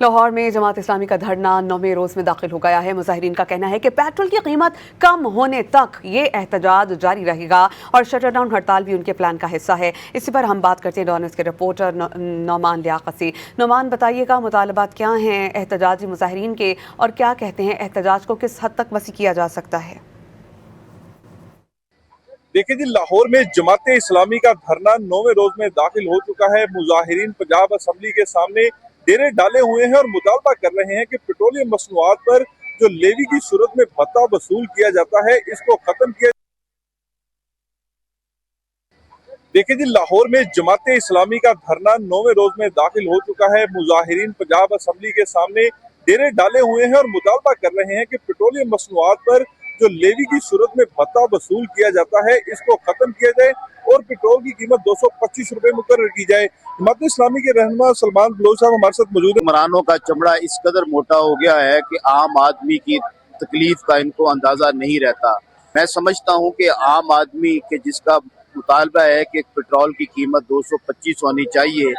लाहौर में जमात इस्लामी का धरना 9वें रोज में दाखिल हो गया है। मुजाहिरीन का कहना है कि पेट्रोल की कीमत कम होने तक ये एहतजाज जारी रहेगा और शटर डाउन हड़ताल भी उनके प्लान का हिस्सा है। इसी पर हम बात करते हैं डॉन न्यूज़ के रिपोर्टर नौमान लियाकत से। नौमान, बताइएगा मुतालबात क्या हैं एहतजाजी मुजाहिरीन के और क्या कहते हैं एहतजाज को किस हद तक वसी किया जा सकता है? देखिए जी, लाहौर में जमात इस्लामी का धरना 9वें रोज में दाखिल हो चुका है। मुजाहिरीन पंजाब असम्बली के सामने डेरे डाले हुए हैं और मुतालबा कर रहे हैं कि पेट्रोलियम मसनूआत पर जो लेवी की सूरत में भत्ता वसूल किया जाता है, इसको खत्म किया। देखिए जी, लाहौर में जमात इस्लामी का धरना 9वें रोज में दाखिल हो चुका है। मुजाहिरीन पंजाब असम्बली के सामने डेरे डाले हुए हैं और मुतालबा कर रहे हैं कि पेट्रोलियम मसनूआत पर जो लेवी की सूरत में भत्ता वसूल किया जाता है, इसको खत्म किया जाए और पेट्रोल की कीमत 225 रुपए मुकर्रर की जाए। जमात इस्लामी के रहनुमा सलमान बलोच साहब हमारे साथ मौजूद है। हुक्मरानों का चमड़ा इस कदर मोटा हो गया है कि आम आदमी की तकलीफ का इनको अंदाजा नहीं रहता। मैं समझता हूँ कि आम आदमी के जिसका मुतालबा है कि पेट्रोल की कीमत 225 होनी चाहिए,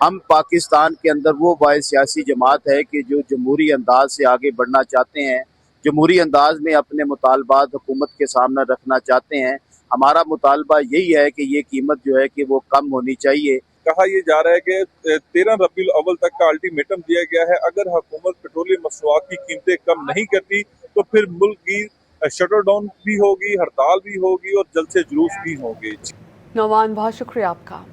हम पाकिस्तान के अंदर वो वाहिद सियासी जमात है कि जो जमहूरी अंदाज से आगे बढ़ना चाहते हैं, जमहूरी अंदाज में अपने मुतालबात हुकूमत के सामने रखना चाहते हैं। हमारा मुतालबा यही है कि ये कीमत जो है कि वो कम होनी चाहिए। कहा यह जा रहा है कि 13 रबीउल अव्वल तक का अल्टीमेटम दिया गया है। अगर हुकूमत पेट्रोलियम मसनूआत की कीमतें कम नहीं करती तो फिर मुल्क की शटर डाउन भी होगी, हड़ताल भी होगी और जल्द से जुलूस भी होंगे। नौमान, बहुत शुक्रिया आपका।